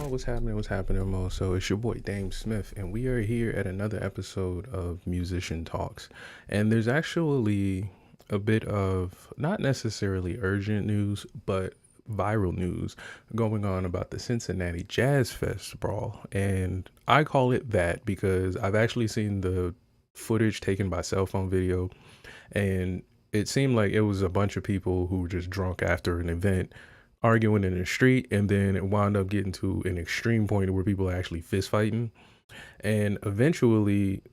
What's happening? What's happening, Mo? So it's your boy DameSmiff, and we are here at another episode of Musician Talks. And there's actually a bit of not necessarily urgent news, but viral news going on about the Cincinnati Jazz Fest Brawl. And I call it that because I've actually seen the footage taken by cell phone video, and it seemed like it was a bunch of people who were just drunk after an event arguing in the street, and then it wound up getting to an extreme point where people are actually fist fighting, and eventually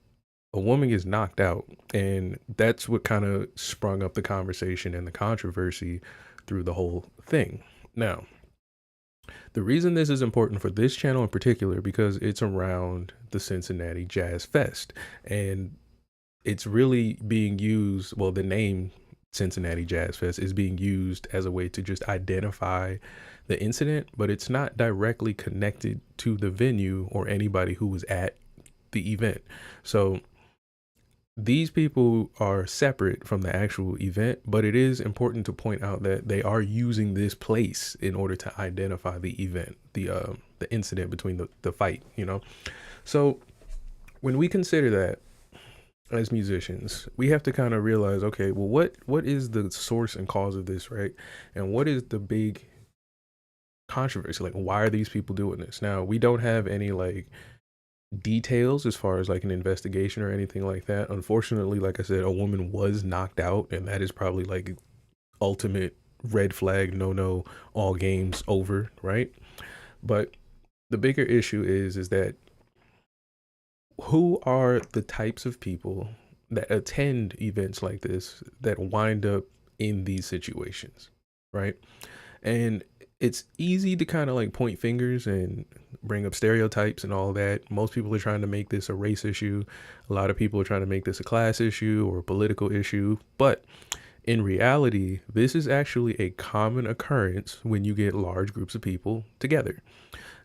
a woman gets knocked out, and that's what kind of sprung up the conversation and the controversy through the whole thing. Now, the reason this is important for this channel in particular because it's around the Cincinnati Jazz Fest, and it's really being used, well, the name Cincinnati Jazz Fest is being used as a way to just identify the incident, but it's not directly connected to the venue or anybody who was at the event. So these people are separate from the actual event, but it is important to point out that they are using this place in order to identify the event, the incident between the fight, you know? So when we consider that, as musicians, we have to kind of realize, okay, well, what is the source and cause of this, right? And what is the big controversy? Like, why are these people doing this? Now, we don't have any like details as far as like an investigation or anything like that. Unfortunately, like I said, a woman was knocked out, and that is probably like ultimate red flag, no, all games over, right? But the bigger issue is that who are the types of people that attend events like this that wind up in these situations, right? And it's easy to kind of like point fingers and bring up stereotypes and all that. Most people are trying to make this a race issue. A lot of people are trying to make this a class issue or a political issue. But in reality, this is actually a common occurrence when you get large groups of people together.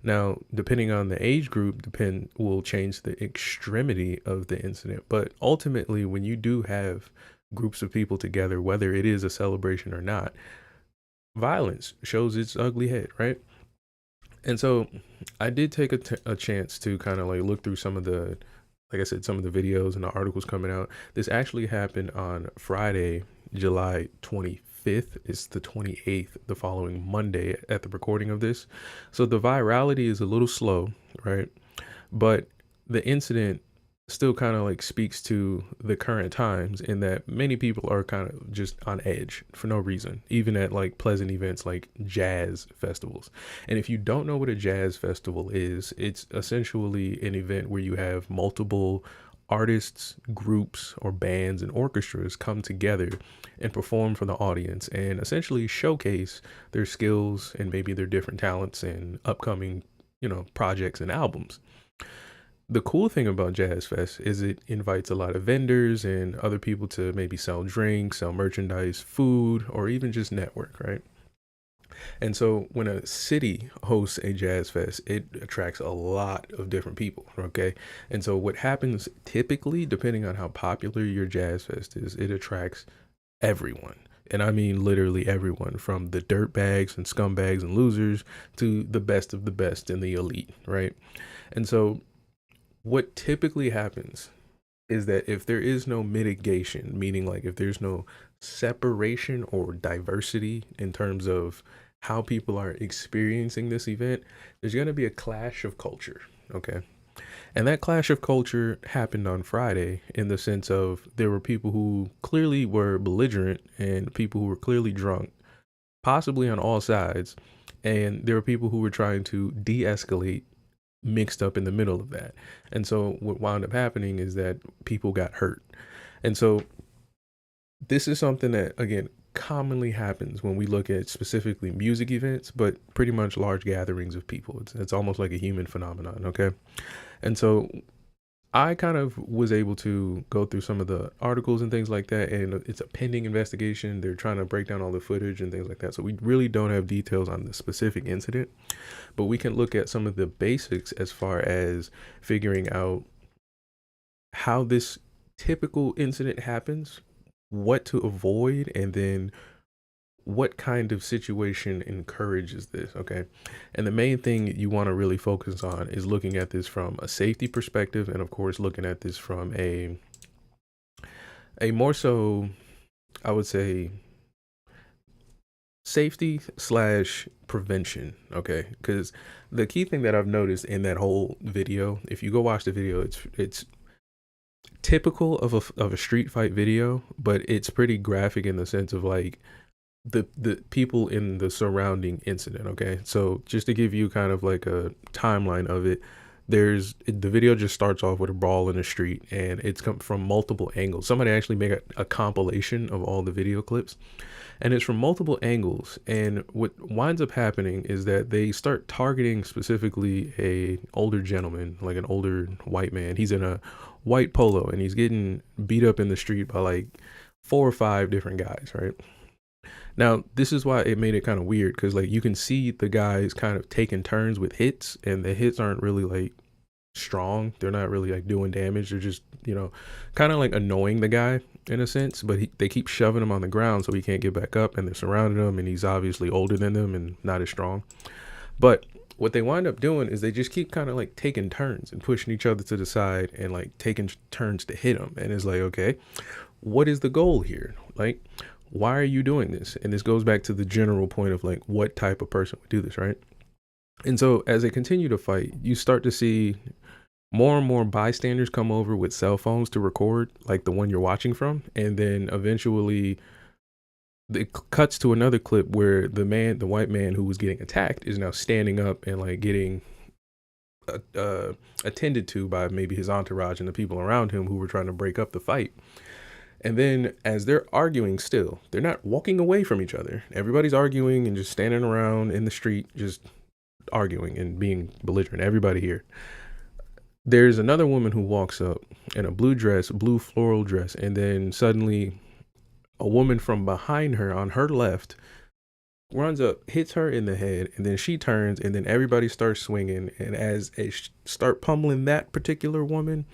Now, depending on the age group, depend will change the extremity of the incident. But ultimately, when you do have groups of people together, whether it is a celebration or not, violence shows its ugly head, right? And so I did take a chance to kind of like look through some of the, like I said, some of the videos and the articles coming out. This actually happened on Friday, July 25th. It's the 28th, the following Monday at the recording of this. So the virality is a little slow, right? But the incident still kind of like speaks to the current times in that many people are kind of just on edge for no reason, even at like pleasant events like jazz festivals. And if you don't know what a jazz festival is, it's essentially an event where you have multiple artists, groups, or bands and orchestras come together and perform for the audience and essentially showcase their skills and maybe their different talents and upcoming, projects and albums. The cool thing about Jazz Fest is it invites a lot of vendors and other people to maybe sell drinks, sell merchandise, food, or even just network, right? And so when a city hosts a Jazz Fest, it attracts a lot of different people, okay? And so what happens typically, depending on how popular your Jazz Fest is, it attracts everyone. And I mean literally everyone, from the dirtbags and scumbags and losers to the best of the best and the elite, right? And so what typically happens is that if there is no mitigation, meaning like if there's no separation or diversity in terms of how people are experiencing this event, there's going to be a clash of culture. Okay. And that clash of culture happened on Friday in the sense of there were people who clearly were belligerent and people who were clearly drunk, possibly on all sides. And there were people who were trying to de escalate mixed up in the middle of that. And so what wound up happening is that people got hurt. And so this is something that, again, commonly happens when we look at specifically music events, but pretty much large gatherings of people. It's almost like a human phenomenon, okay? And so I kind of was able to go through some of the articles and things like that, and it's a pending investigation. They're trying to break down all the footage and things like that. So we really don't have details on the specific incident, but we can look at some of the basics as far as figuring out how this typical incident happens, what to avoid, and then what kind of situation encourages this, okay? And the main thing you want to really focus on is looking at this from a safety perspective, and of course looking at this from a more so, I would say, safety slash prevention, okay? Because the key thing that I've noticed in that whole video, if you go watch the video, it's typical of a street fight video, but it's pretty graphic in the sense of like the people in the surrounding incident, okay? So just to give you kind of like a timeline of it, the video just starts off with a brawl in the street, and it's come from multiple angles. Somebody actually made a compilation of all the video clips, and it's from multiple angles. And what winds up happening is that they start targeting specifically a older gentleman, like an older white man. He's in a white polo and he's getting beat up in the street by like 4 or 5 different guys, right? Now, this is why it made it kind of weird, because like you can see the guys kind of taking turns with hits, and the hits aren't really like strong. They're not really like doing damage. They're just, kind of like annoying the guy in a sense, but they keep shoving him on the ground so he can't get back up, and they're surrounding him, and he's obviously older than them and not as strong. But what they wind up doing is they just keep kind of like taking turns and pushing each other to the side and like taking turns to hit him. And it's like, okay, what is the goal here? Like, why are you doing this? And this goes back to the general point of like what type of person would do this, right? And so as they continue to fight, you start to see more and more bystanders come over with cell phones to record, like the one you're watching from. And then eventually it cuts to another clip where the white man who was getting attacked is now standing up and like getting attended to by maybe his entourage and the people around him who were trying to break up the fight. And then as they're arguing still, they're not walking away from each other. Everybody's arguing and just standing around in the street, just arguing and being belligerent. Everybody here. There's another woman who walks up in a blue dress, blue floral dress, and then suddenly a woman from behind her on her left runs up, hits her in the head, and then she turns, and then everybody starts swinging. And as they start pummeling that particular woman,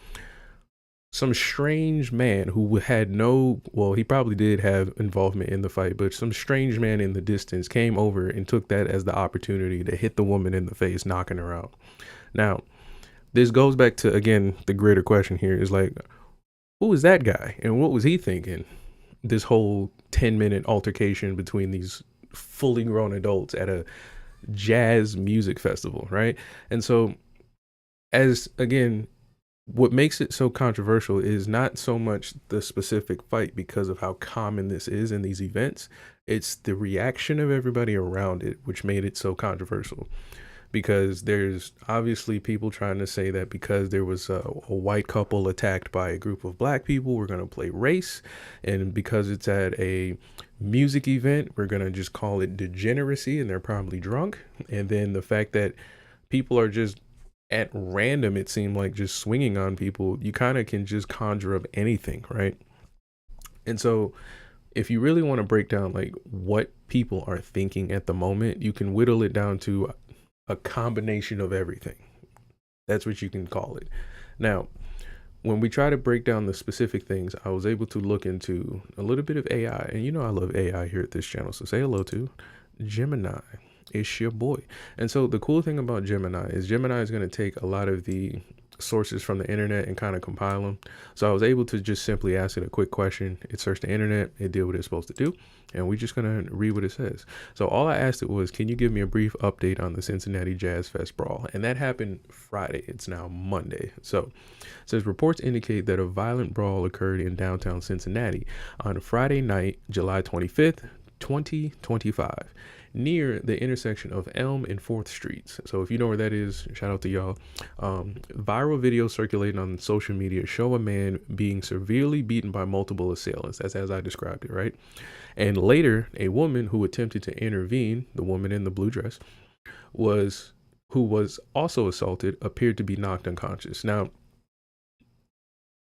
some strange man who had no, well, he probably did have involvement in the fight, but some strange man in the distance came over and took that as the opportunity to hit the woman in the face, knocking her out. Now, this goes back to, again, the greater question here is like, who was that guy and what was he thinking? This whole 10-minute altercation between these fully grown adults at a jazz music festival, right? And so, as again, what makes it so controversial is not so much the specific fight because of how common this is in these events. It's the reaction of everybody around it, which made it so controversial. Because there's obviously people trying to say that because there was a white couple attacked by a group of black people, we're going to play race. And because it's at a music event, we're going to just call it degeneracy, and they're probably drunk. And then the fact that people are just at random, it seemed like, just swinging on people, you kind of can just conjure up anything, right? And so if you really want to break down like what people are thinking at the moment, you can whittle it down to a combination of everything. That's what you can call it. Now, when we try to break down the specific things, I was able to look into a little bit of AI. And you know I love AI here at this channel, so say hello to Gemini. It's your boy. And so the cool thing about Gemini is going to take a lot of the sources from the internet and kind of compile them. So I was able to just simply ask it a quick question. It searched the internet, it did what it's supposed to do, and we're just gonna read what it says. So all I asked it was, can you give me a brief update on the Cincinnati Jazz Fest Brawl? And that happened Friday. It's now Monday. So it says reports indicate that a violent brawl occurred in downtown Cincinnati on Friday night, July 25th, 2025. Near the intersection of Elm and 4th Streets. So if you know where that is, shout out to y'all. Viral videos circulating on social media show a man being severely beaten by multiple assailants. That's as I described it, right? And later, a woman who attempted to intervene, the woman in the blue dress, who was also assaulted, appeared to be knocked unconscious. Now,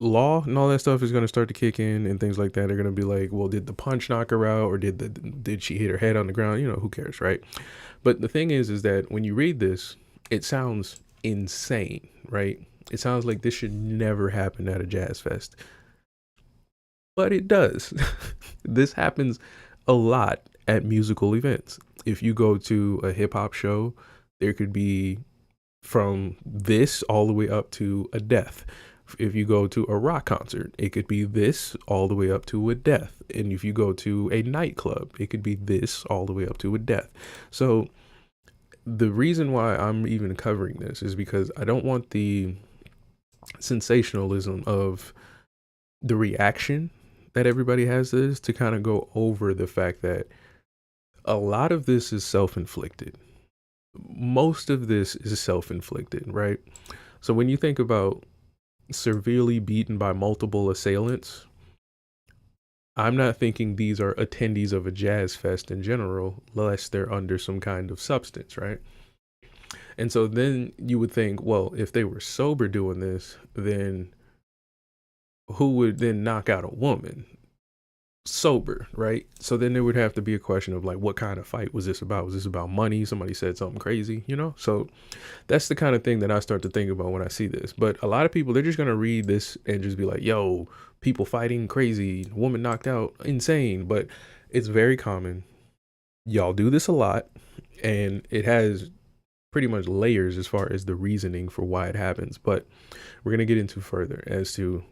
law and all that stuff is going to start to kick in and things like that. They're going to be like, well, did the punch knock her out, or did she hit her head on the ground? You know, who cares, right? But the thing is that when you read this, it sounds insane, right? It sounds like this should never happen at a jazz fest, but it does. This happens a lot at musical events. If you go to a hip hop show, there could be from this all the way up to a death. If you go to a rock concert, it could be this all the way up to a death. And if you go to a nightclub, it could be this all the way up to a death. So the reason why I'm even covering this is because I don't want the sensationalism of the reaction that everybody has to this to kind of go over the fact that a lot of this is self-inflicted. Most of this is self-inflicted, right? So when you think about severely beaten by multiple assailants, I'm not thinking these are attendees of a jazz fest in general, unless they're under some kind of substance, right? And so then you would think, well, if they were sober doing this, then who would then knock out a woman? Sober, right? So then there would have to be a question of like, what kind of fight was this about? Was this about money? Somebody said something crazy, you know? So that's the kind of thing that I start to think about when I see this. But a lot of people, they're just going to read this and just be like, yo, people fighting crazy, woman knocked out, insane. But it's very common. Y'all do this a lot, and it has pretty much layers as far as the reasoning for why it happens. But we're going to get into further as to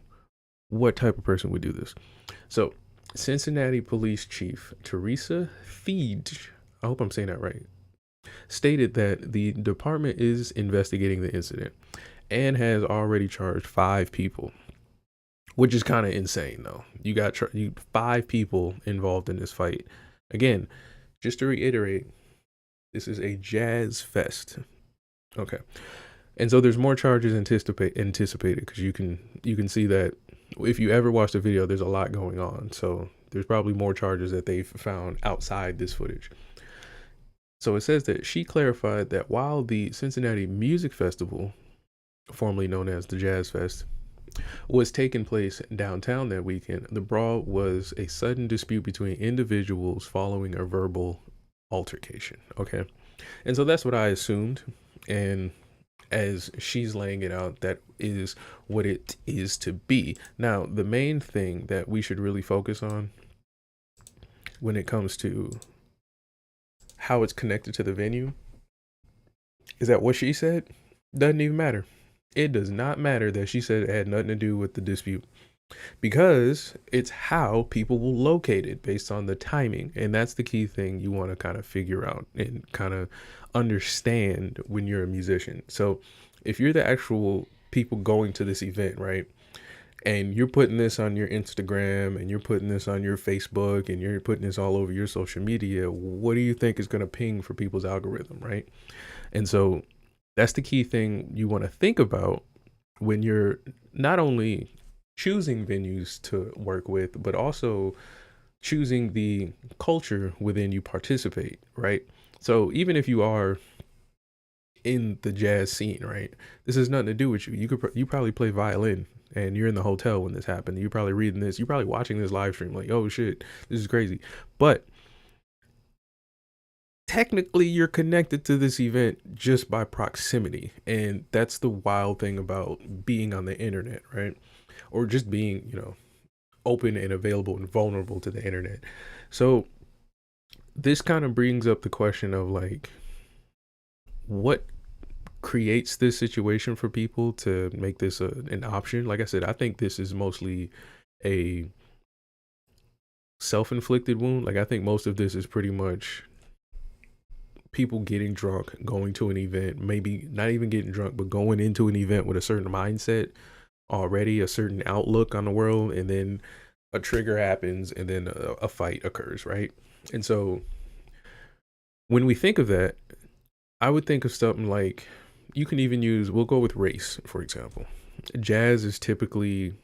what type of person would do this. So Cincinnati Police Chief Teresa Feige, I hope I'm saying that right, stated that the department is investigating the incident and has already charged 5 people, which is kind of insane though. You got 5 people involved in this fight. Again, just to reiterate, this is a jazz fest. Okay. And so there's more charges anticipated because you can see that If you ever watch the video, there's a lot going on. So there's probably more charges that they've found outside this footage. So it says that she clarified that while the Cincinnati Music Festival, formerly known as the Jazz Fest, was taking place downtown that weekend, the brawl was a sudden dispute between individuals following a verbal altercation. Okay. And so that's what I assumed. And as she's laying it out, that is what it is to be. Now, the main thing that we should really focus on when it comes to how it's connected to the venue is that what she said doesn't even matter. It does not matter that she said it had nothing to do with the dispute, because it's how people will locate it based on the timing. And that's the key thing you want to kind of figure out and kind of understand when you're a musician. So if you're the actual people going to this event, right, and you're putting this on your Instagram and you're putting this on your Facebook and you're putting this all over your social media, what do you think is going to ping for people's algorithm, right? And so that's the key thing you want to think about when you're not only choosing venues to work with, but also choosing the culture within you participate, right? So even if you are in the jazz scene, right, this has nothing to do with you. You probably play violin and you're in the hotel when this happened. You're probably reading this. You're probably watching this live stream like, oh shit, this is crazy. But technically you're connected to this event just by proximity. And that's the wild thing about being on the internet, right? Or just being, open and available and vulnerable to the internet. So this kind of brings up the question of like, what creates this situation for people to make this an option? Like I said, I think this is mostly a self-inflicted wound. Like I think most of this is pretty much people getting drunk, going to an event, maybe not even getting drunk, but going into an event with a certain mindset already, a certain outlook on the world, and then a trigger happens and then a fight occurs, right? And so when we think of that, I would think of something like, you can even use, we'll go with race, for example. Jazz is typically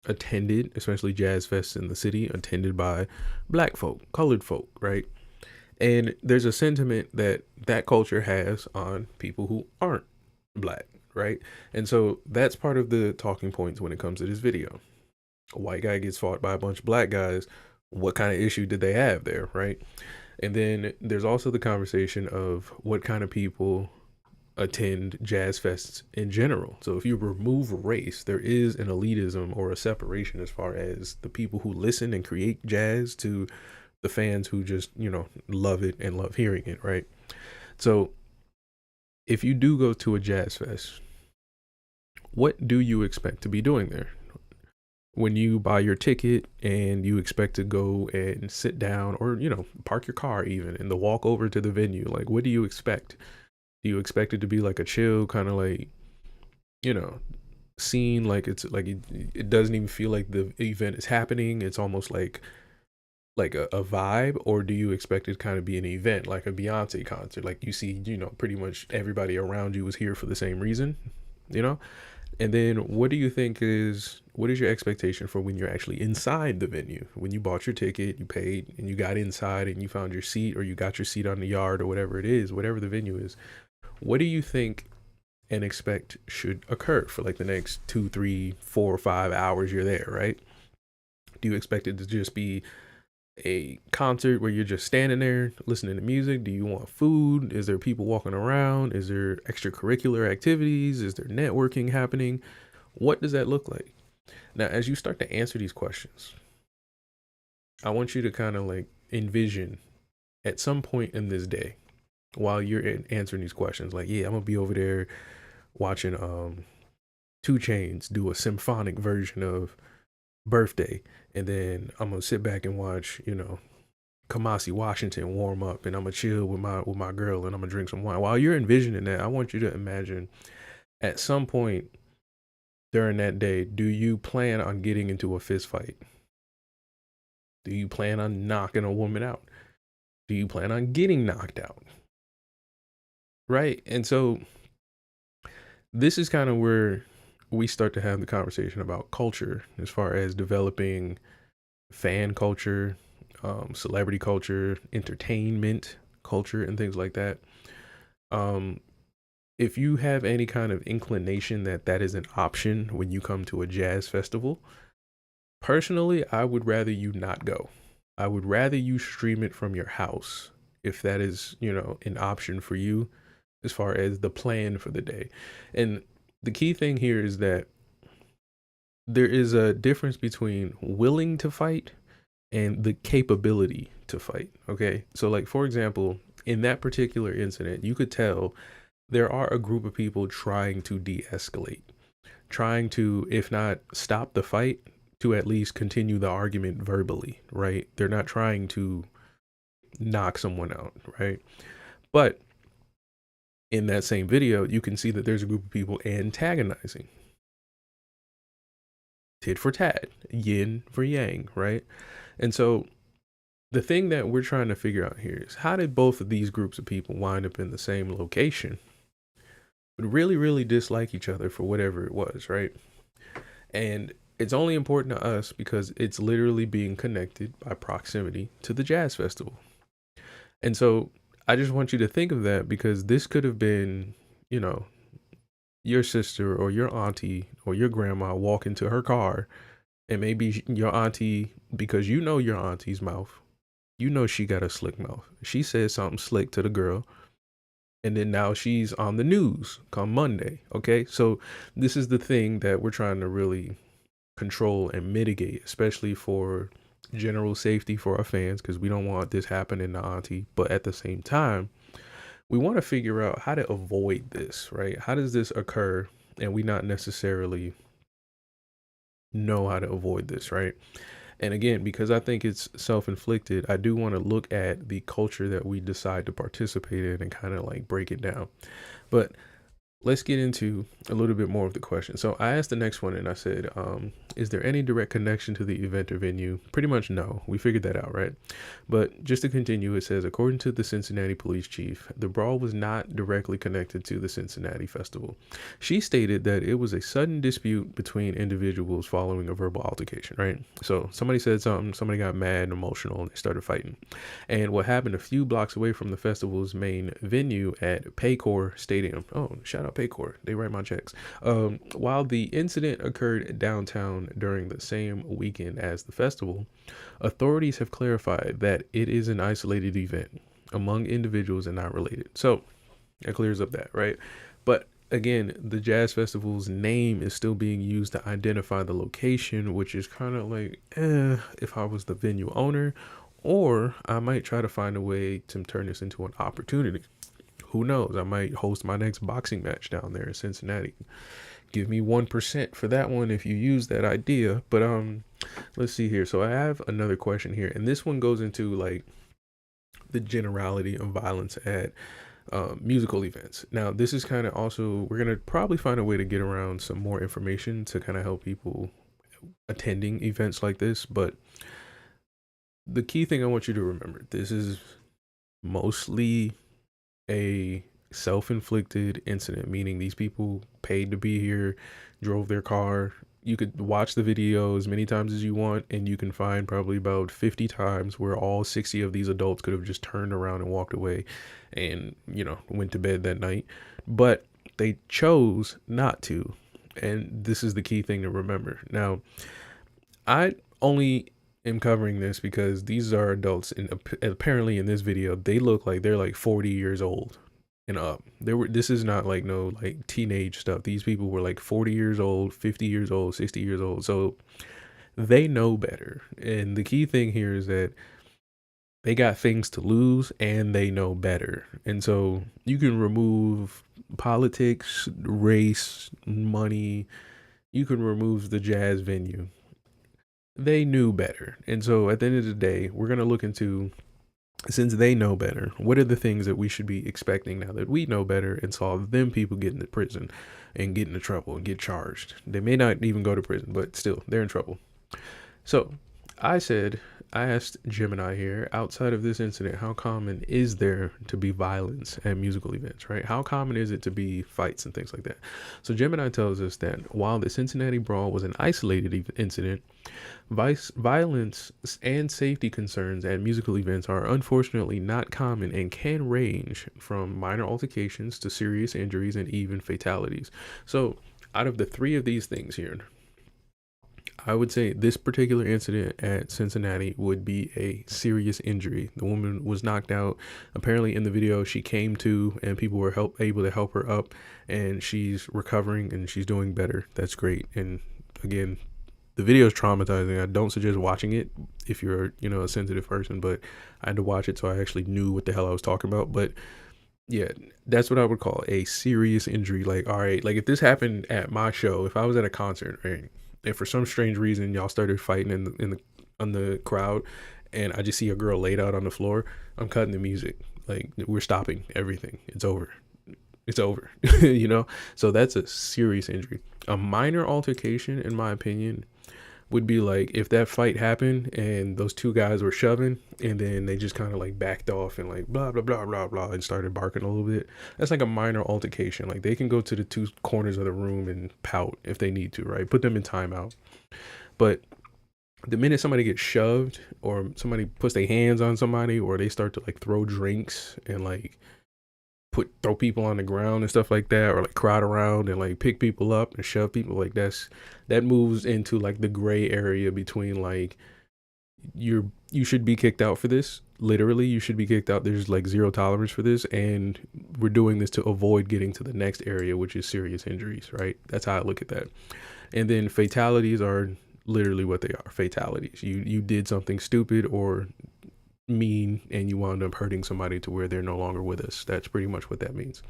attended, especially jazz fests in the city, attended by black folk, colored folk, right? And there's a sentiment that that culture has on people who aren't black, right? And so that's part of the talking points when it comes to this video. A white guy gets fought by a bunch of black guys. What kind of issue did they have there, right? And then there's also the conversation of what kind of people attend jazz fests in general. So if you remove race, there is an elitism or a separation as far as the people who listen and create jazz to the fans who just, love it and love hearing it, right? So if you do go to a jazz fest, what do you expect to be doing there? When you buy your ticket and you expect to go and sit down or, park your car even and the walk over to the venue, like what do you expect? Do you expect it to be like a chill kind of like, scene? Like it's like it doesn't even feel like the event is happening. It's almost like a vibe. Or do you expect it to kind of be an event like a Beyonce concert? Like you see, pretty much everybody around you is here for the same reason, And then what do you think what is your expectation for when you're actually inside the venue? When you bought your ticket, you paid, and you got inside and you found your seat, or you got your seat on the yard, or whatever it is, whatever the venue is, what do you think and expect should occur for like the next 2, 3, 4, 5 hours you're there, right? Do you expect it to just be a concert where you're just standing there listening to music? Do you want food? Is there people walking around? Is there extracurricular activities? Is there networking happening? What does that look like? Now, as you start to answer these questions, I want you to kind of like envision at some point in this day while you're answering these questions, like, yeah, I'm gonna be over there watching 2 Chainz do a symphonic version of Birthday, and then I'm gonna sit back and watch, Kamasi Washington warm up, and I'm gonna chill with my girl, and I'm gonna drink some wine. While you're envisioning that, I want you to imagine at some point during that day, do you plan on getting into a fist fight? Do you plan on knocking a woman out? Do you plan on getting knocked out? Right? And so this is kind of where we start to have the conversation about culture as far as developing fan culture, celebrity culture, entertainment culture, and things like that. Um, if you have any kind of inclination that that is an option when you come to a jazz festival, personally, I would rather you not go. I would rather you stream it from your house if that is, an option for you as far as the plan for the day. And the key thing here is that there is a difference between willing to fight and the capability to fight. Okay. So, like, for example, in that particular incident, you could tell there are a group of people trying to de escalate, trying to, if not stop the fight, to at least continue the argument verbally, right? They're not trying to knock someone out, right? But in that same video, you can see that there's a group of people antagonizing, tit for tat, yin for yang, right? And so the thing that we're trying to figure out here is, how did both of these groups of people wind up in the same location, but really, really dislike each other for whatever it was, right? And it's only important to us because it's literally being connected by proximity to the jazz festival. And so I just want you to think of that, because this could have been, your sister or your auntie or your grandma walk into her car, and maybe your auntie, because your auntie's mouth, she got a slick mouth. She said something slick to the girl, and then now she's on the news come Monday. Okay. So this is the thing that we're trying to really control and mitigate, especially for general safety for our fans, because we don't want this happening to auntie. But at the same time, we want to figure out how to avoid this, right? How does this occur and we not necessarily know how to avoid this, right? And again, because I think it's self-inflicted, I do want to look at the culture that we decide to participate in and kind of like break it down. But let's get into a little bit more of the question. So I asked the next one and I said, is there any direct connection to the event or venue? Pretty much no. We figured that out, right? But just to continue, it says, according to the Cincinnati police chief, the brawl was not directly connected to the Cincinnati festival. She stated that it was a sudden dispute between individuals following a verbal altercation, right? So somebody said something, somebody got mad and emotional, and they started fighting. And what happened a few blocks away from the festival's main venue at Paycor Stadium. Oh, shout out Paycor. They write my checks. While the incident occurred downtown during the same weekend as the festival, authorities have clarified that it is an isolated event among individuals and not related. So that clears up that, right? But again, the Jazz Festival's name is still being used to identify the location, which is kind of like, if I was the venue owner, or I might try to find a way to turn this into an opportunity. Who knows? I might host my next boxing match down there in Cincinnati. Give me 1% for that one if you use that idea. But let's see here. So I have another question here, and this one goes into like the generality of violence at musical events. Now, this is kind of also, we're gonna probably find a way to get around some more information to kind of help people attending events like this. But the key thing I want you to remember, this is mostly a self-inflicted incident, meaning these people paid to be here, drove their car. You could watch the video as many times as you want, and you can find probably about 50 times where all 60 of these adults could have just turned around and walked away and, went to bed that night. But they chose not to. And this is the key thing to remember. Now, I only am covering this because these are adults, and apparently in this video they look like they're like 40 years old and up. This is not like no like teenage stuff. These people were like 40 years old, 50 years old, 60 years old. So they know better. And the key thing here is that they got things to lose and they know better. And so you can remove politics, race, money, you can remove the jazz venue. They knew better. And so at the end of the day, we're going to look into, since they know better, what are the things that we should be expecting now that we know better, and saw them people get into prison and get into trouble and get charged. They may not even go to prison, but still, they're in trouble. So I said, I asked Gemini here, outside of this incident, how common is there to be violence at musical events, right? How common is it to be fights and things like that? So Gemini tells us that while the Cincinnati Brawl was an isolated incident, violence and safety concerns at musical events are unfortunately not common and can range from minor altercations to serious injuries and even fatalities. So out of the three of these things here, I would say this particular incident at Cincinnati would be a serious injury. The woman was knocked out. Apparently, in the video, she came to, and people were able to help her up, and she's recovering and she's doing better. That's great. And again, the video is traumatizing. I don't suggest watching it if you're, a sensitive person, but I had to watch it so I actually knew what the hell I was talking about. But yeah, that's what I would call a serious injury. Like, all right, like if this happened at my show, if I was at a concert, right, and for some strange reason y'all started fighting in the on the crowd, and I just see a girl laid out on the floor, I'm cutting the music. Like, we're stopping everything. It's over. It's over. So that's a serious injury. A minor altercation, in my opinion, would be like if that fight happened and those two guys were shoving and then they just kind of like backed off and like blah blah blah blah blah and started barking a little bit. That's like a minor altercation. Like, they can go to the two corners of the room and pout if they need to, right? Put them in timeout. But the minute somebody gets shoved or somebody puts their hands on somebody or they start to like throw drinks and like throw people on the ground and stuff like that, or like crowd around and like pick people up and shove people, like that moves into like the gray area between like you should be kicked out for this. Literally, you should be kicked out. There's like zero tolerance for this, and we're doing this to avoid getting to the next area, which is serious injuries, right? That's how I look at that. And then fatalities are literally what they are, fatalities. You did something stupid or mean and you wound up hurting somebody to where they're no longer with us. That's pretty much what that means.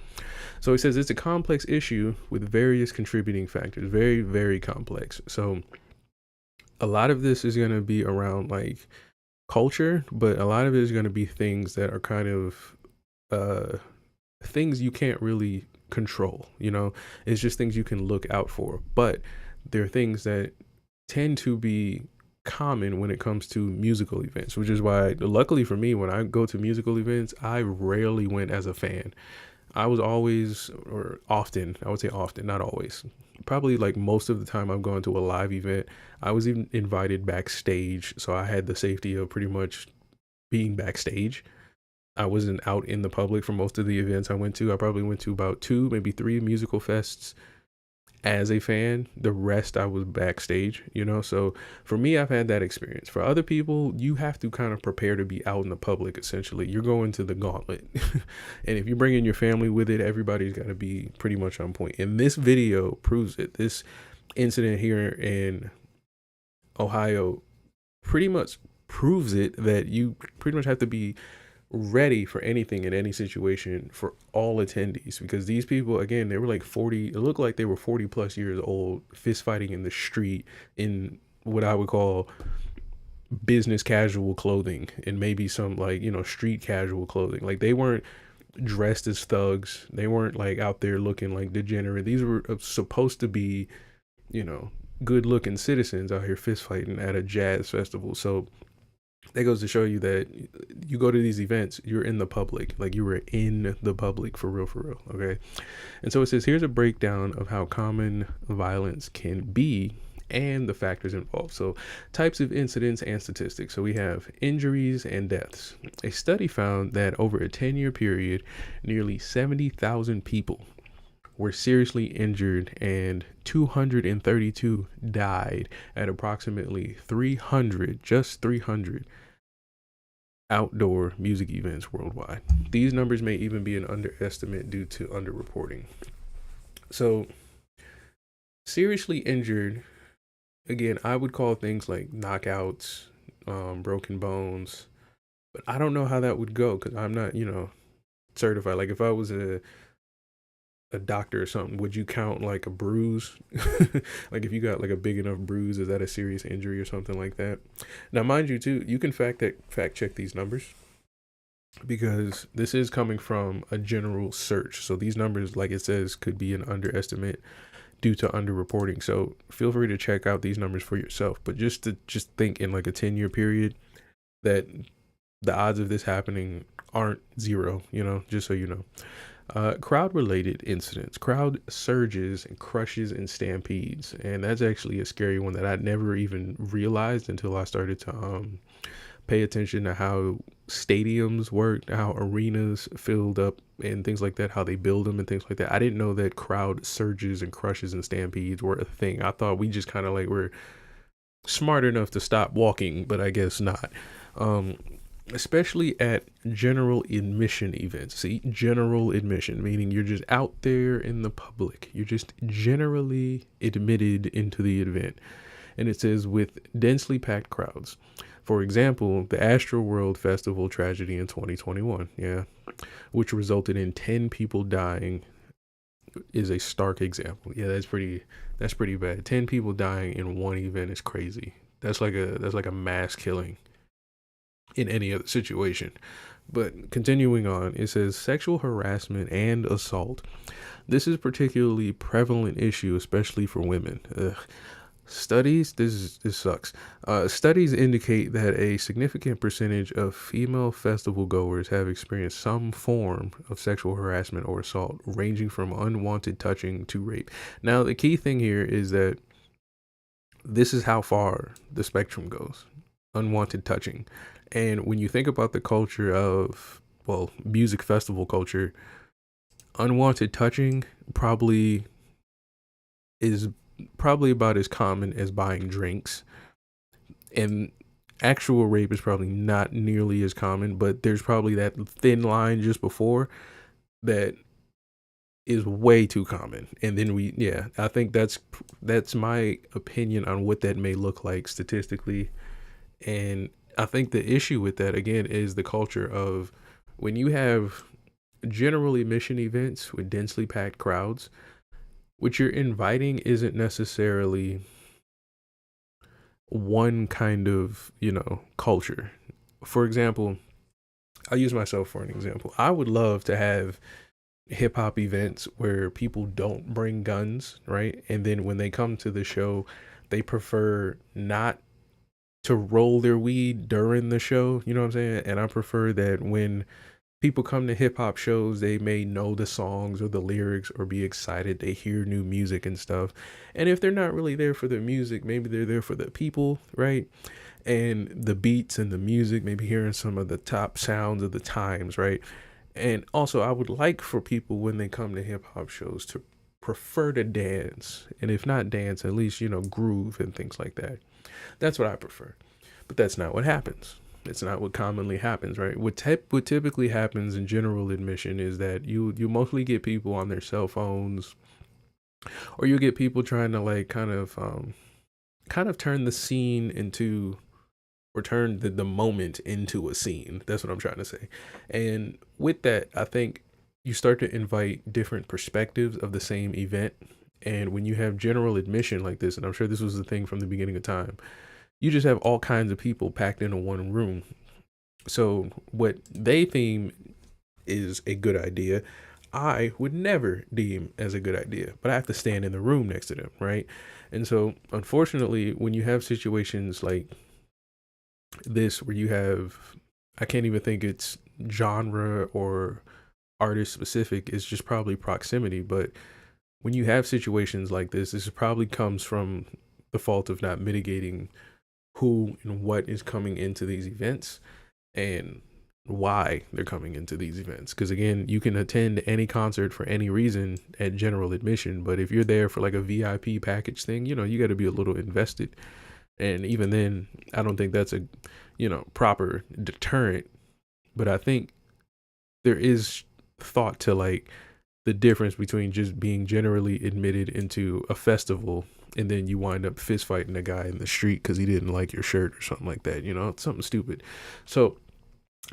So he says it's a complex issue with various contributing factors, very, very complex. So a lot of this is going to be around like culture, but a lot of it is going to be things that are kind of things you can't really control. It's just things you can look out for, but there are things that tend to be common when it comes to musical events, which is why, luckily for me, when I go to musical events, I rarely went as a fan. I was always, or often, I would say often, not always, probably like most of the time I've gone to a live event, I was even invited backstage, so I had the safety of pretty much being backstage. I wasn't out in the public for most of the events I went to. I probably went to about 2, maybe 3 musical fests as a fan. The rest I was backstage, so for me, I've had that experience. For other people, you have to kind of prepare to be out in the public. Essentially, you're going to the gauntlet. And if you bring in your family with it, everybody's got to be pretty much on point, and this video proves it. This incident here in Ohio pretty much proves it, that you pretty much have to be ready for anything in any situation for all attendees, because these people, again, they were like 40, it looked like they were 40 plus years old, fist fighting in the street in what I would call business casual clothing, and maybe some like street casual clothing. Like, they weren't dressed as thugs, they weren't like out there looking like degenerate. These were supposed to be good looking citizens out here fist fighting at a jazz festival. So that goes to show you that you go to these events, you're in the public, like you were in the public for real, okay? And so it says, here's a breakdown of how common violence can be and the factors involved. So types of incidents and statistics. So we have injuries and deaths. A study found that over a 10-year period, nearly 70,000 people were seriously injured and 232 died at approximately 300 outdoor music events worldwide. These numbers may even be an underestimate due to underreporting. So seriously injured, again, I would call things like knockouts, broken bones, but I don't know how that would go because I'm not, certified. Like, if I was a doctor or something, would you count like a bruise? Like, if you got like a big enough bruise, is that a serious injury or something like that? Now, mind you too, you can fact check these numbers, because this is coming from a general search. So these numbers, like it says, could be an underestimate due to underreporting. So feel free to check out these numbers for yourself. But just think in like a 10-year period that the odds of this happening aren't zero, just so you know. Crowd-related incidents, crowd surges and crushes and stampedes, and that's actually a scary one that I never even realized until I started to pay attention to how stadiums worked, how arenas filled up and things like that, how they build them and things like that. I didn't know that crowd surges and crushes and stampedes were a thing. I thought we just kind of like were smart enough to stop walking, but I guess not. Especially at general admission events. See, general admission, meaning you're just out there in the public. You're just generally admitted into the event. And it says with densely packed crowds. For example, the Astroworld Festival tragedy in 2021, which resulted in 10 people dying, is a stark example. Yeah, that's pretty bad. 10 people dying in one event is crazy. That's like a mass killing in any other situation. But continuing on, it says sexual harassment and assault. This is particularly prevalent issue, especially for women. Studies, this sucks. Studies indicate that a significant percentage of female festival goers have experienced some form of sexual harassment or assault, ranging from unwanted touching to rape. Now, the key thing here is that this is how far the spectrum goes. Unwanted touching. And when you think about the culture of, music festival culture, unwanted touching is probably about as common as buying drinks, and actual rape is probably not nearly as common, but there's probably that thin line just before that is way too common. And then I think that's my opinion on what that may look like statistically. And I think the issue with that again is the culture of when you have general admission events with densely packed crowds, what you're inviting isn't necessarily one kind of, culture. For example, I'll use myself for an example. I would love to have hip hop events where people don't bring guns, right? And then when they come to the show, they prefer not to roll their weed during the show. You know what I'm saying? And I prefer that when people come to hip hop shows, they may know the songs or the lyrics or be excited to hear new music and stuff. And if they're not really there for the music, maybe they're there for the people, right? And the beats and the music, maybe hearing some of the top sounds of the times, right? And also, I would like for people when they come to hip hop shows to prefer to dance. And if not dance, at least, groove and things like that. That's what I prefer. But that's not what happens. It's not what commonly happens, right? What typically happens in general admission is that you mostly get people on their cell phones, or you get people trying to like kind of turn the scene into, or turn the moment into a scene. That's what I'm trying to say. And with that, I think you start to invite different perspectives of the same event. And when you have general admission like this, and I'm sure this was the thing from the beginning of time, you just have all kinds of people packed into one room. So what they deem is a good idea, I would never deem as a good idea, but I have to stand in the room next to them, right? And so unfortunately, when you have situations like this where you have, I can't even think it's genre or artist specific, it's just probably proximity. But when you have situations like this probably comes from the fault of not mitigating who and what is coming into these events and why they're coming into these events. Because again, you can attend any concert for any reason at general admission, but if you're there for like a VIP package thing, you got to be a little invested. And even then, I don't think that's a proper deterrent. But I think there is thought to like the difference between just being generally admitted into a festival and then you wind up fist fighting a guy in the street because he didn't like your shirt or something like that, something stupid. So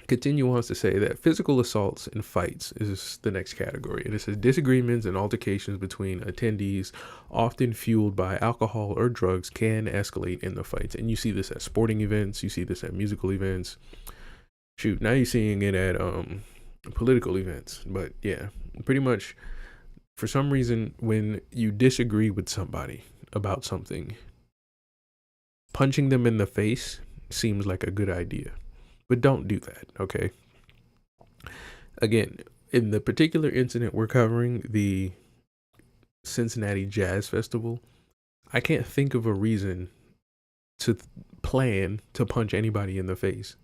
continue on to say that physical assaults and fights is the next category. And it says disagreements and altercations between attendees, often fueled by alcohol or drugs, can escalate in the fights. And you see this at sporting events, you see this at musical events. Shoot, now you're seeing it at political events. But yeah, pretty much For some reason, when you disagree with somebody about something, punching them in the face seems like a good idea. But don't do that, okay? Again, in the particular incident we're covering, the Cincinnati Jazz Festival, I can't think of a reason to plan to punch anybody in the face,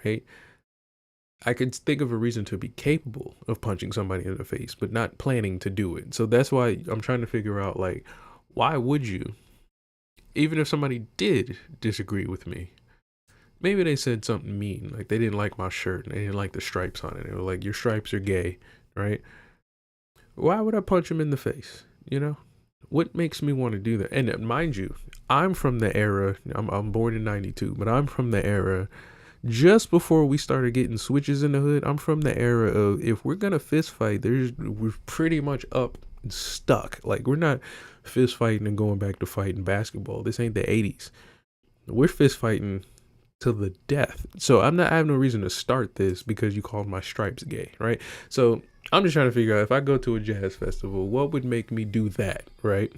right? I could think of a reason to be capable of punching somebody in the face, but not planning to do it. So that's why I'm trying to figure out, like, why would you? Even if somebody did disagree with me, maybe they said something mean, like they didn't like my shirt and they didn't like the stripes on it. They were like, your stripes are gay, right? Why would I punch them in the face? You know? What makes me want to do that? And mind you, I'm from the era, I'm born in 92, but I'm from the era just before we started getting switches in the hood. I'm from the era of, if we're going to fist fight, we're pretty much up and stuck. Like, we're not fist fighting and going back to fighting basketball. This ain't the 80s. We're fist fighting to the death. So I have no reason to start this because you called my stripes gay, right? So I'm just trying to figure out, if I go to a jazz festival, what would make me do that, right?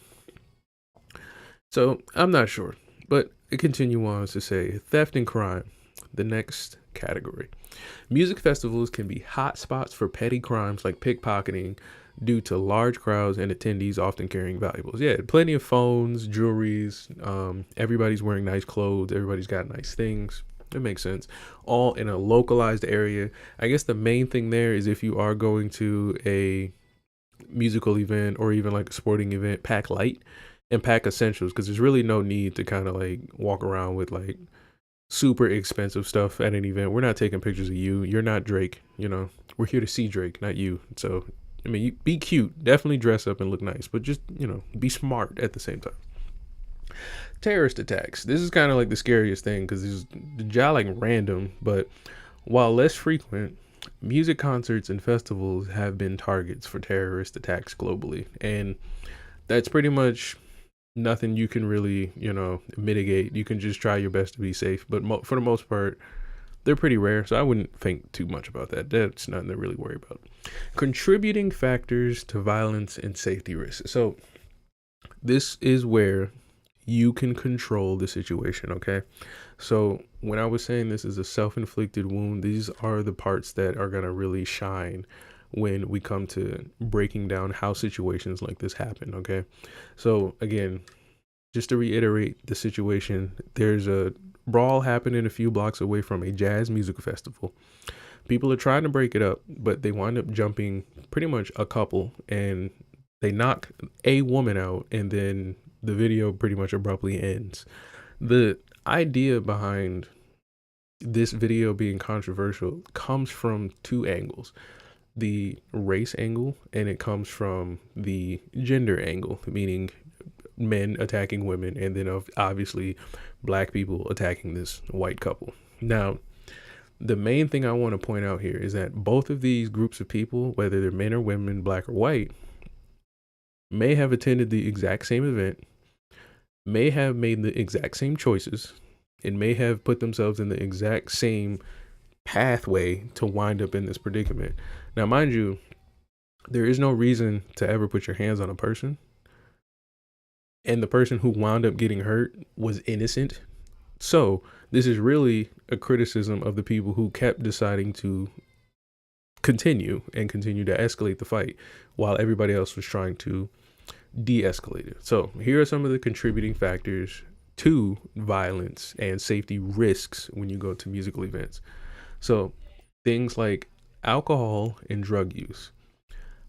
So I'm not sure, but it continue on to say theft and crime, the next category. Music festivals can be hot spots for petty crimes like pickpocketing due to large crowds and attendees often carrying valuables. Yeah, plenty of phones, jewelries, everybody's wearing nice clothes, everybody's got nice things. It makes sense. All in a localized area. I guess the main thing there is, if you are going to a musical event or even like a sporting event, pack light and pack essentials, because there's really no need to kind of like walk around with like super expensive stuff at an event. We're not taking pictures of you. You're not Drake, you know. We're here to see Drake, not you. So, I mean, you be cute. Definitely dress up and look nice, but just, you know, be smart at the same time. Terrorist attacks. This is kind of like the scariest thing because this is like random, but while less frequent, music concerts and festivals have been targets for terrorist attacks globally. And that's pretty much nothing you can really, you know, mitigate. You can just try your best to be safe, but for the most part, they're pretty rare, so I wouldn't think too much about that. That's nothing to really worry about. Contributing factors to violence and safety risks. So this is where you can control the situation, okay? So when I was saying this is a self-inflicted wound, these are the parts that are going to really shine when we come to breaking down how situations like this happen, okay? So again, just to reiterate the situation, there's a brawl happening a few blocks away from a jazz music festival. People are trying to break it up, but they wind up jumping pretty much a couple, and they knock a woman out, and then the video pretty much abruptly ends. The idea behind this video being controversial comes from two angles: the race angle, and it comes from the gender angle, meaning men attacking women, and then obviously black people attacking this white couple. Now, the main thing I want to point out here is that both of these groups of people, whether they're men or women, black or white, may have attended the exact same event, may have made the exact same choices, and may have put themselves in the exact same pathway to wind up in this predicament. Now, mind you, there is no reason to ever put your hands on a person, and the person who wound up getting hurt was innocent. So this is really a criticism of the people who kept deciding to continue to escalate the fight while everybody else was trying to de-escalate it. So here are some of the contributing factors to violence and safety risks when you go to musical events. So things like alcohol and drug use.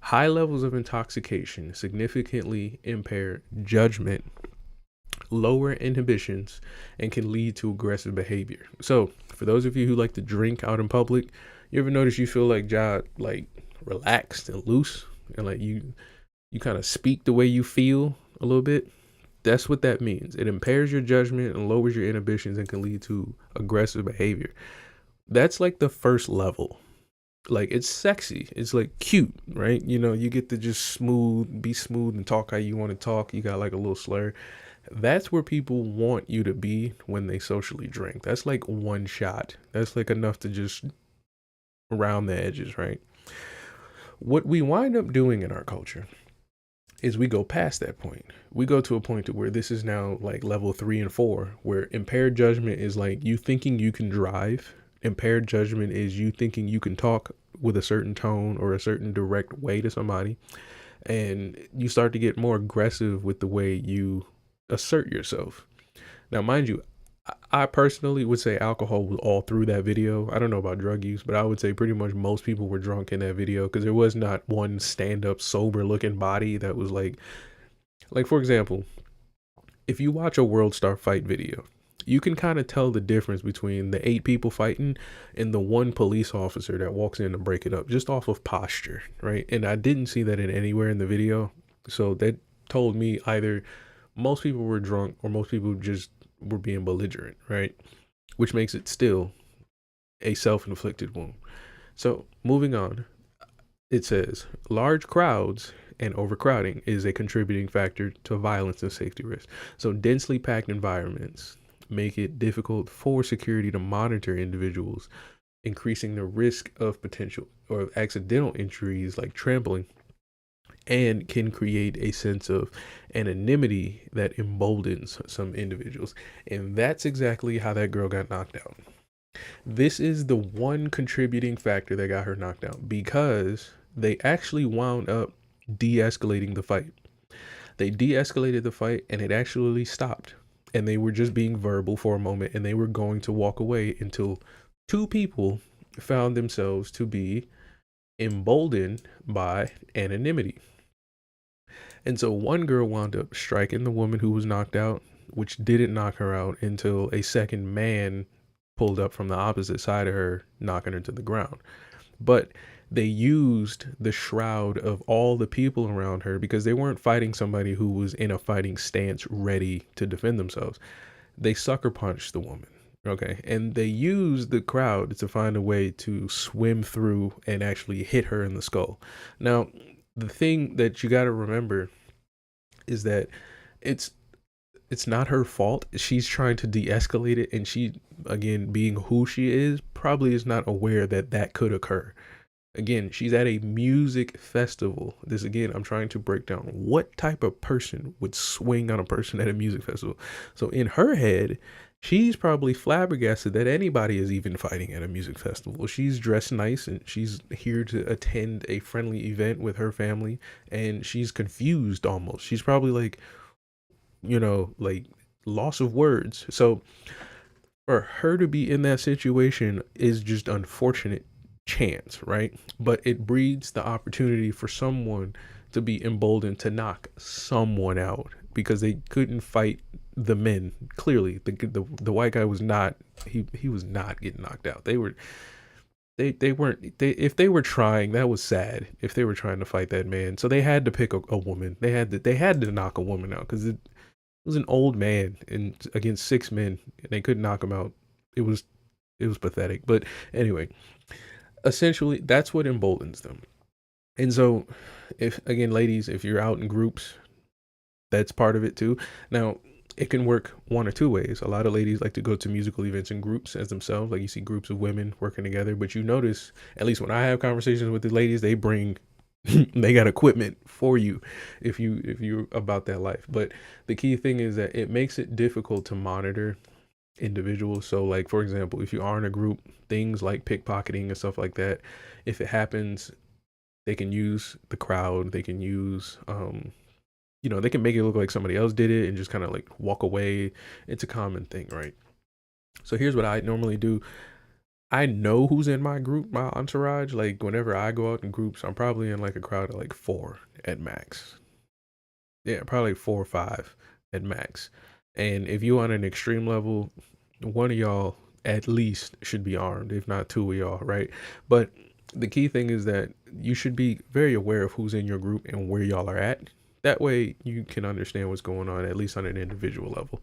High levels of intoxication significantly impair judgment, lower inhibitions, and can lead to aggressive behavior. So for those of you who like to drink out in public, you ever notice you feel like relaxed and loose, and like you kind of speak the way you feel a little bit? That's what that means. It impairs your judgment and lowers your inhibitions and can lead to aggressive behavior. That's like the first level. Like, it's sexy, it's like cute, right? You know, you get to just be smooth and talk how you want to talk. You got like a little slur. That's where people want you to be when they socially drink. That's like one shot. That's like enough to just round the edges, right? What we wind up doing in our culture is we go past that point. We go to a point to where this is now like level 3 and 4, where impaired judgment is like you thinking you can drive. Impaired judgment is you thinking you can talk with a certain tone or a certain direct way to somebody. And you start to get more aggressive with the way you assert yourself. Now, mind you, I personally would say alcohol was all through that video. I don't know about drug use, but I would say pretty much most people were drunk in that video, because there was not one stand-up sober looking body that was like for example, if you watch a World Star fight video, you can kind of tell the difference between the 8 people fighting and the one police officer that walks in to break it up just off of posture, right? And I didn't see that in anywhere in the video. So that told me either most people were drunk or most people just were being belligerent, right? Which makes it still a self-inflicted wound. So moving on, it says large crowds and overcrowding is a contributing factor to violence and safety risks. So densely packed environments make it difficult for security to monitor individuals, increasing the risk of potential or accidental injuries like trampling, and can create a sense of anonymity that emboldens some individuals. And that's exactly how that girl got knocked out. This is the one contributing factor that got her knocked out, because they actually wound up de-escalating the fight. They de-escalated the fight and it actually stopped. And they were just being verbal for a moment, and they were going to walk away until 2 people found themselves to be emboldened by anonymity. And so one girl wound up striking the woman who was knocked out, which didn't knock her out until a second man pulled up from the opposite side of her, knocking her to the ground. But they used the shroud of all the people around her, because they weren't fighting somebody who was in a fighting stance ready to defend themselves. They sucker punched the woman. Okay. And they used the crowd to find a way to swim through and actually hit her in the skull. Now, the thing that you got to remember is that it's not her fault. She's trying to de-escalate it, and she, again, being who she is, probably is not aware that that could occur. Again, she's at a music festival. This, again, I'm trying to break down what type of person would swing on a person at a music festival. So in her head, she's probably flabbergasted that anybody is even fighting at a music festival. She's dressed nice and she's here to attend a friendly event with her family, and she's confused almost. She's probably like, like loss of words. So for her to be in that situation is just unfortunate chance, right? But it breeds the opportunity for someone to be emboldened to knock someone out, because they couldn't fight the men. Clearly the white guy was not, he was not getting knocked out. They weren't, if they were trying, that was sad, if they were trying to fight that man. So they had to pick a woman. They had to knock a woman out, because it was an old man and against 6 men, and they couldn't knock him out. It was pathetic. But anyway, essentially that's what emboldens them. And so, if, again, ladies, if you're out in groups, that's part of it too. Now, it can work one or two ways. A lot of ladies like to go to musical events in groups as themselves. Like, you see groups of women working together, but you notice, at least when I have conversations with the ladies, they bring they got equipment for you if you're about that life. But the key thing is that it makes it difficult to monitor individuals. So, like, for example, if you are in a group, things like pickpocketing and stuff like that, if it happens, they can use the crowd. They can use they can make it look like somebody else did it and just kind of like walk away. It's a common thing, right? So here's what I normally do. I know who's in my group, my entourage. Like, whenever I go out in groups, I'm probably in like a crowd of like 4 at max. Yeah, probably 4 or 5 at max. And if you're on an extreme level, one of y'all at least should be armed, if not 2 of y'all, right? But the key thing is that you should be very aware of who's in your group and where y'all are at. That way you can understand what's going on, at least on an individual level.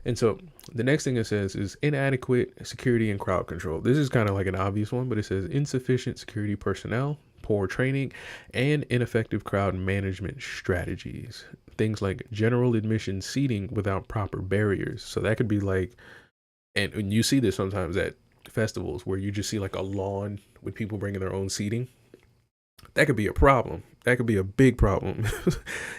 And so the next thing it says is inadequate security and crowd control. This is kind of like an obvious one, but it says insufficient security personnel, poor training, and ineffective crowd management strategies. Things like general admission seating without proper barriers. So that could be like, and you see this sometimes at festivals where you just see like a lawn with people bringing their own seating. That could be a problem. that could be a big problem.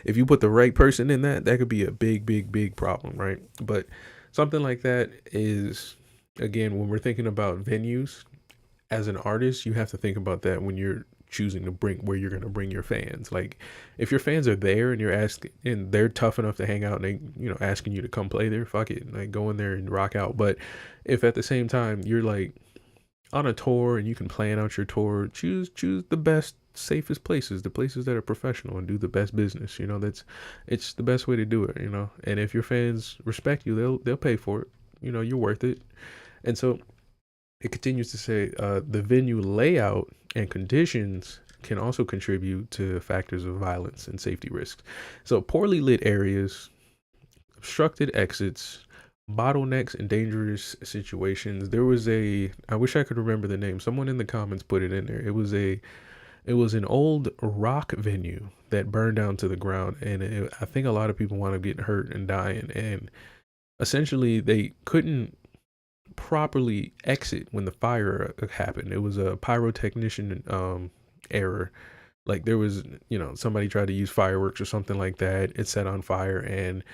If you put the right person in that could be a big problem, right? But something like that is, again, when we're thinking about venues, as an artist, you have to think about that when you're choosing to bring where you're going to bring your fans. Like, if your fans are there and you're asking and they're tough enough to hang out and they, asking you to come play there, fuck it, like, go in there and rock out. But if at the same time you're like on a tour and you can plan out your tour, choose the best, safest places, the places that are professional, and do the best business. It's the best way to do it. And if your fans respect you, they'll pay for it. You're worth it. And so it continues to say, the venue layout and conditions can also contribute to factors of violence and safety risks. So poorly lit areas, obstructed exits, bottlenecks, and dangerous situations. There was I wish I could remember the name. Someone in the comments put it in there. It was an old rock venue that burned down to the ground, and I think a lot of people wound up getting hurt and dying. And essentially, they couldn't properly exit when the fire happened. It was a pyrotechnician error. Like, there was, somebody tried to use fireworks or something like that. It set on fire, and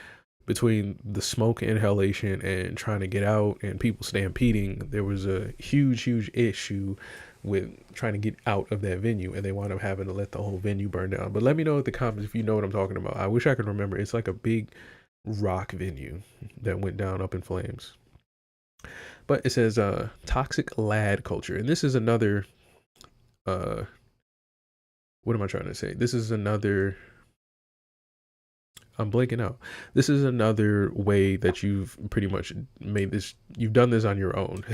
between the smoke inhalation and trying to get out and people stampeding, there was a huge issue with trying to get out of that venue, and they wound up having to let the whole venue burn down. But let me know in the comments if you know what I'm talking about. I wish I could remember. It's like a big rock venue that went down up in flames. But it says toxic lad culture, and this is another what am I trying to say? This is another, I'm blanking out. This is another way that you've pretty much you've done this on your own.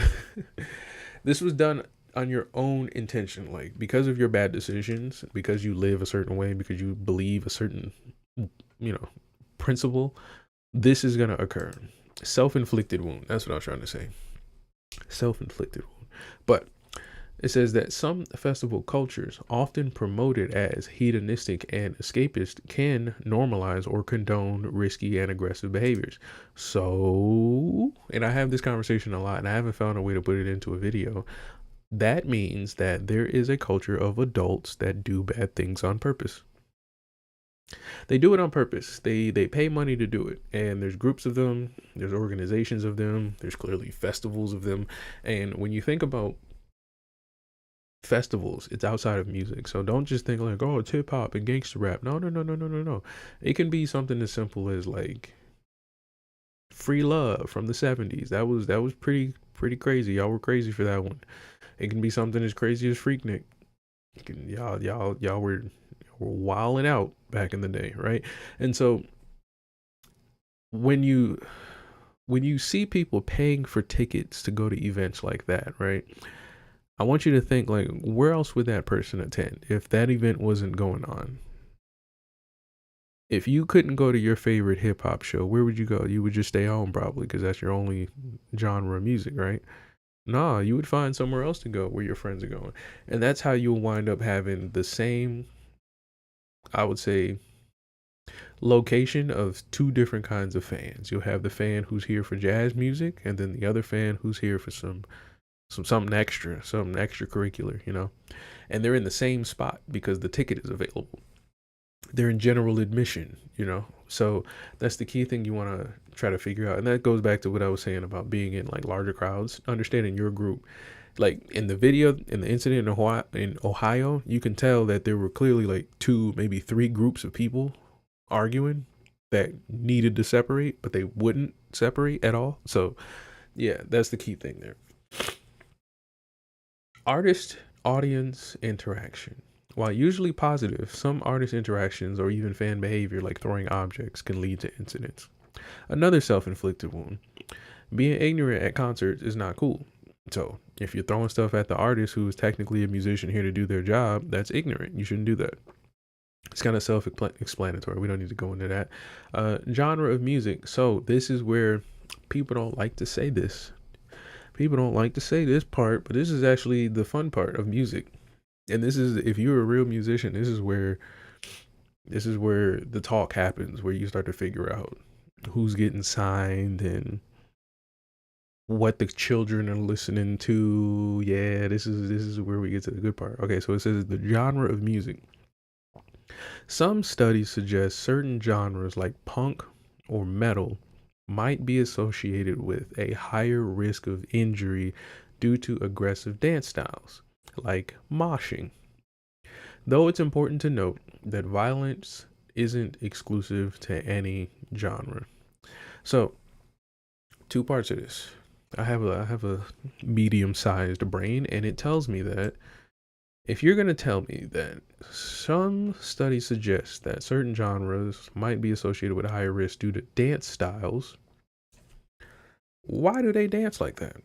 This was done on your own intention, like, because of your bad decisions, because you live a certain way, because you believe a certain, principle. This is going to occur. Self-inflicted wound. That's what I was trying to say. Self-inflicted wound. But it says that some festival cultures, often promoted as hedonistic and escapist, can normalize or condone risky and aggressive behaviors. So, and I have this conversation a lot, and I haven't found a way to put it into a video. That means that there is a culture of adults that do bad things on purpose. They do it on purpose. They pay money to do it, and there's groups of them, there's organizations of them, there's clearly festivals of them. And when you think about festivals, it's outside of music. So don't just think like, oh, it's hip hop and gangster rap. No. It can be something as simple as like Free Love from the 70s. That was pretty crazy. Y'all were crazy for that one. It can be something as crazy as Freaknik. Y'all were wilding out back in the day, right? And so when you see people paying for tickets to go to events like that, right? I want you to think, like, where else would that person attend if that event wasn't going on? If you couldn't go to your favorite hip hop show, where would you go? You would just stay home probably, because that's your only genre of music, right? Nah, you would find somewhere else to go where your friends are going. And that's how you'll wind up having the same, I would say, location of two different kinds of fans. You'll have the fan who's here for jazz music, and then the other fan who's here for something extra, something extracurricular, and they're in the same spot because the ticket is available. They're in general admission, so that's the key thing you want to try to figure out. And that goes back to what I was saying about being in like larger crowds, understanding your group. Like in the video, in the incident in Ohio, you can tell that there were clearly like 2, maybe 3 groups of people arguing that needed to separate, but they wouldn't separate at all. So yeah, that's the key thing there. Artist audience interaction. While usually positive, some artist interactions or even fan behavior like throwing objects can lead to incidents. Another self-inflicted wound. Being ignorant at concerts is not cool. So if you're throwing stuff at the artist who is technically a musician here to do their job, that's ignorant. You shouldn't do that. It's kind of self-explanatory. We don't need to go into that. Genre of music. So this is where people don't like to say this. People don't like to say this part, but this is actually the fun part of music. And this is, if you're a real musician, this is where the talk happens, where you start to figure out who's getting signed and what the children are listening to. Yeah, this is where we get to the good part. Okay, so it says the genre of music. Some studies suggest certain genres like punk or metal might be associated with a higher risk of injury due to aggressive dance styles, like moshing. Though it's important to note that violence isn't exclusive to any genre. So, two parts of this. I have a medium-sized brain, and it tells me that if you're going to tell me that some studies suggest that certain genres might be associated with a higher risk due to dance styles, why do they dance like that?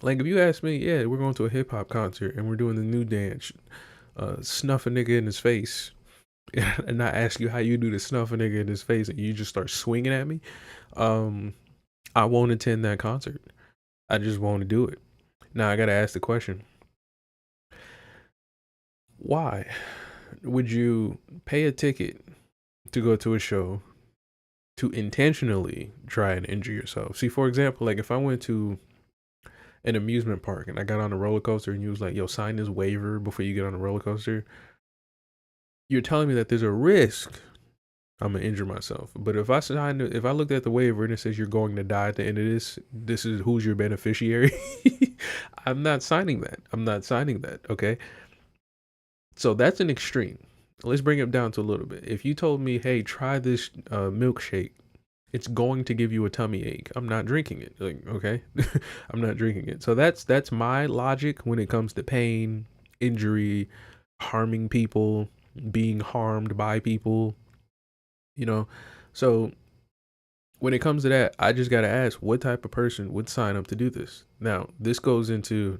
Like, if you ask me, yeah, we're going to a hip hop concert and we're doing the new dance, snuff a nigga in his face, and I ask you how you do the snuff a nigga in his face and you just start swinging at me, um, I won't attend that concert. I just won't do it. Now, I got to ask the question, why would you pay a ticket to go to a show to intentionally try and injure yourself? See, for example, like if I went to an amusement park and I got on a roller coaster and you was like, yo, sign this waiver before you get on a roller coaster, you're telling me that there's a risk I'm gonna injure myself. But if I looked at the waiver and it says you're going to die at the end of this is who's your beneficiary. I'm not signing that. I'm not signing that. Okay. So that's an extreme. Let's bring it down to a little bit. If you told me, hey, try this milkshake, it's going to give you a tummy ache, I'm not drinking it. Like, okay, I'm not drinking it. So that's my logic when it comes to pain, injury, harming people, being harmed by people, you know. So when it comes to that, I just got to ask, what type of person would sign up to do this? Now, this goes into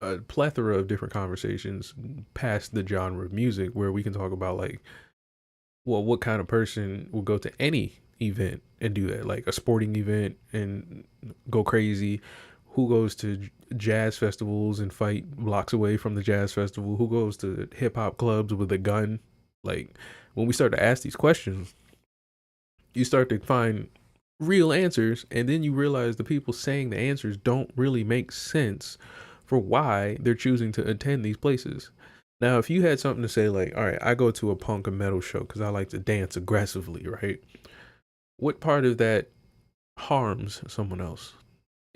a plethora of different conversations past the genre of music where we can talk about, like, well, what kind of person will go to any event and do that, like a sporting event, and go crazy? Who goes to jazz festivals and fight blocks away from the jazz festival? Who goes to hip hop clubs with a gun? Like, when we start to ask these questions, you start to find real answers, and then you realize the people saying the answers don't really make sense for why they're choosing to attend these places. Now, if you had something to say like, all right, I go to a punk or metal show because I like to dance aggressively, right? What part of that harms someone else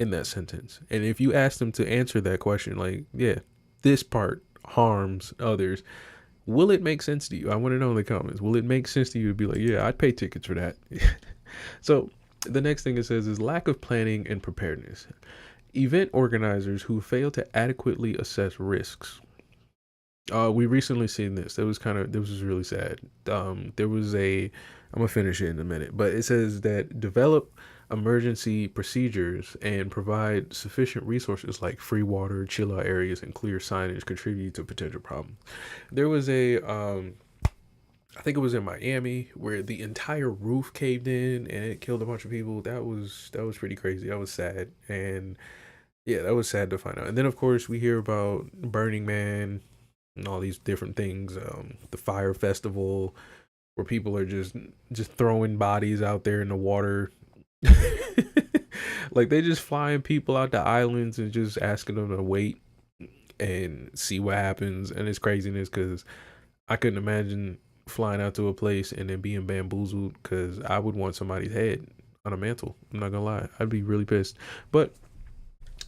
in that sentence? And if you ask them to answer that question, like, yeah, this part harms others, will it make sense to you? I want to know in the comments. Will it make sense to you to be like, yeah, I'd pay tickets for that? So the next thing it says is lack of planning and preparedness. Event organizers who fail to adequately assess risks. We recently seen this. This was really sad. There was I'm gonna finish it in a minute, but it says that develop emergency procedures and provide sufficient resources like free water, chill out areas, and clear signage contribute to potential problems. There was I think it was in Miami where the entire roof caved in and it killed a bunch of people. That was pretty crazy. That was sad, and yeah, that was sad to find out. And then of course we hear about Burning Man and all these different things, the fire festival where people are just throwing bodies out there in the water. Like, they just flying people out to islands and just asking them to wait and see what happens. And it's craziness because I couldn't imagine flying out to a place and then being bamboozled, because I would want somebody's head on a mantle. I'm not gonna lie, I'd be really pissed. But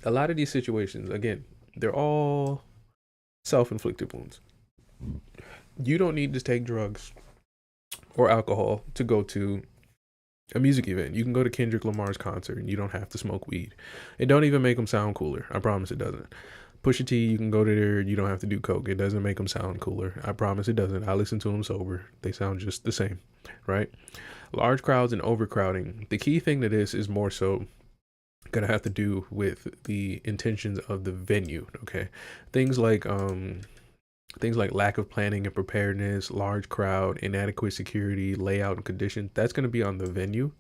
a lot of these situations, again, they're all self-inflicted wounds. You don't need to take drugs or alcohol to go to a music event. You can go to Kendrick Lamar's concert and you don't have to smoke weed. It don't even make them sound cooler. I promise it doesn't. Pusha T, you can go to there, you don't have to do coke. It doesn't make them sound cooler. I promise it doesn't. I listen to them sober. They sound just the same, right? Large crowds and overcrowding. The key thing to this is more so gonna have to do with the intentions of the venue, okay? Things like lack of planning and preparedness, large crowd, inadequate security, layout, and condition. That's going to be on the venue,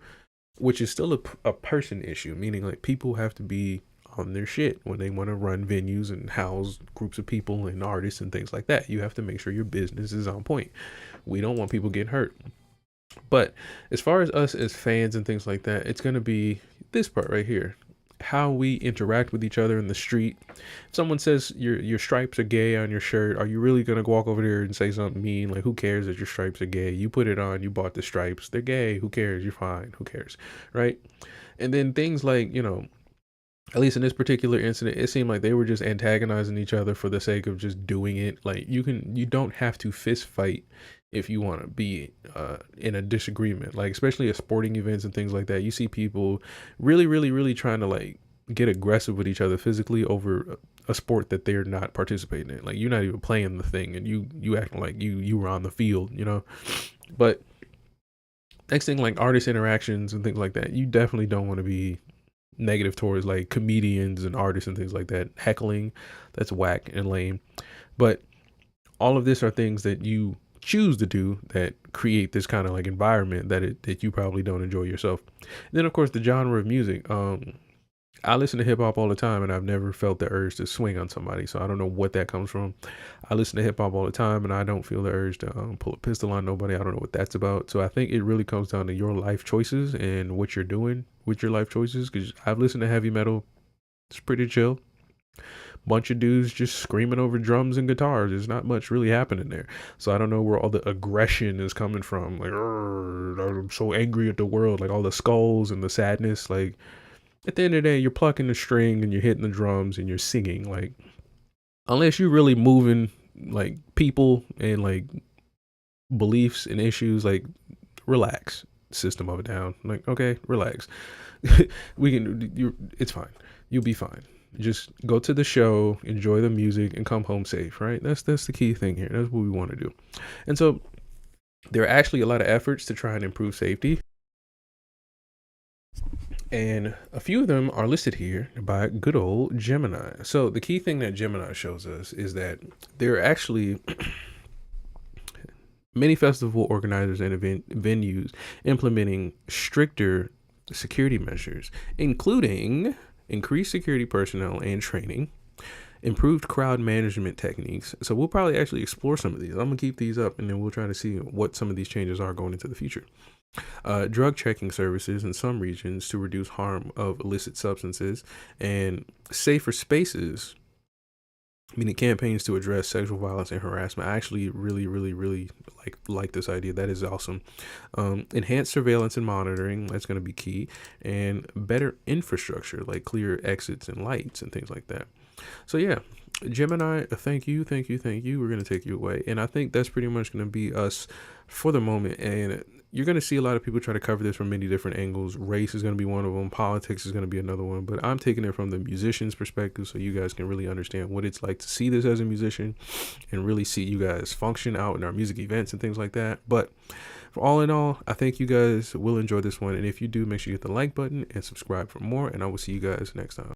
which is still a person issue, meaning like people have to be on their shit when they want to run venues and house groups of people and artists and things like that. You have to make sure your business is on point. We don't want people getting hurt. But as far as us as fans and things like that, it's going to be this part right here. how we interact with each other in the street. If someone says your stripes are gay on your shirt, are you really gonna walk over there and say something mean? Like, who cares that your stripes are gay? You put it on, you bought the stripes, they're gay, who cares? You're fine, who cares? Right? And then things like, at least in this particular incident, it seemed like they were just antagonizing each other for the sake of just doing it. Like, you don't have to fist fight if you want to be in a disagreement. Like, especially at sporting events and things like that, you see people really, really, really trying to like get aggressive with each other physically over a sport that they're not participating in. Like, you're not even playing the thing, and you acting like you were on the field. But next thing, like artist interactions and things like that, you definitely don't want to be negative towards like comedians and artists and things like that. Heckling, that's whack and lame. But all of this are things that you choose to do that create this kind of like environment that you probably don't enjoy yourself. And then of course the genre of music. I listen to hip hop all the time, and I've never felt the urge to swing on somebody. So I don't know what that comes from. I listen to hip hop all the time, and I don't feel the urge to pull a pistol on nobody. I don't know what that's about. So I think it really comes down to your life choices and what you're doing with your life choices. Because I've listened to heavy metal. It's pretty chill. Bunch of dudes just screaming over drums and guitars. There's not much really happening there. So I don't know where all the aggression is coming from. Like, I'm so angry at the world. Like all the skulls and the sadness. Like, at the end of the day, you're plucking the string and you're hitting the drums and you're singing. Like, unless you're really moving like people and like beliefs and issues, like, relax. System of a Down. Like, okay, relax. It's fine. You'll be fine. Just go to the show, enjoy the music, and come home safe, right? That's the key thing here. That's what we want to do. And so there are actually a lot of efforts to try and improve safety. And a few of them are listed here by good old Gemini. So the key thing that Gemini shows us is that there are actually many festival organizers and event venues implementing stricter security measures, including increased security personnel and training, improved crowd management techniques. So we'll probably actually explore some of these. I'm gonna keep these up, and then we'll try to see what some of these changes are going into the future. Drug checking services in some regions to reduce harm of illicit substances, and safer spaces, meaning campaigns to address sexual violence and harassment. I actually really, really, really like this idea. That is awesome. Enhanced surveillance and monitoring, that's going to be key, and better infrastructure like clear exits and lights and things like that. So yeah, Gemini, thank you. We're going to take you away. And I think that's pretty much going to be us for the moment. And you're going to see a lot of people try to cover this from many different angles. Race is going to be one of them. Politics is going to be another one. But I'm taking it from the musician's perspective, so you guys can really understand what it's like to see this as a musician and really see you guys function out in our music events and things like that. But for all in all, I think you guys will enjoy this one. And if you do, make sure you hit the like button and subscribe for more. And I will see you guys next time.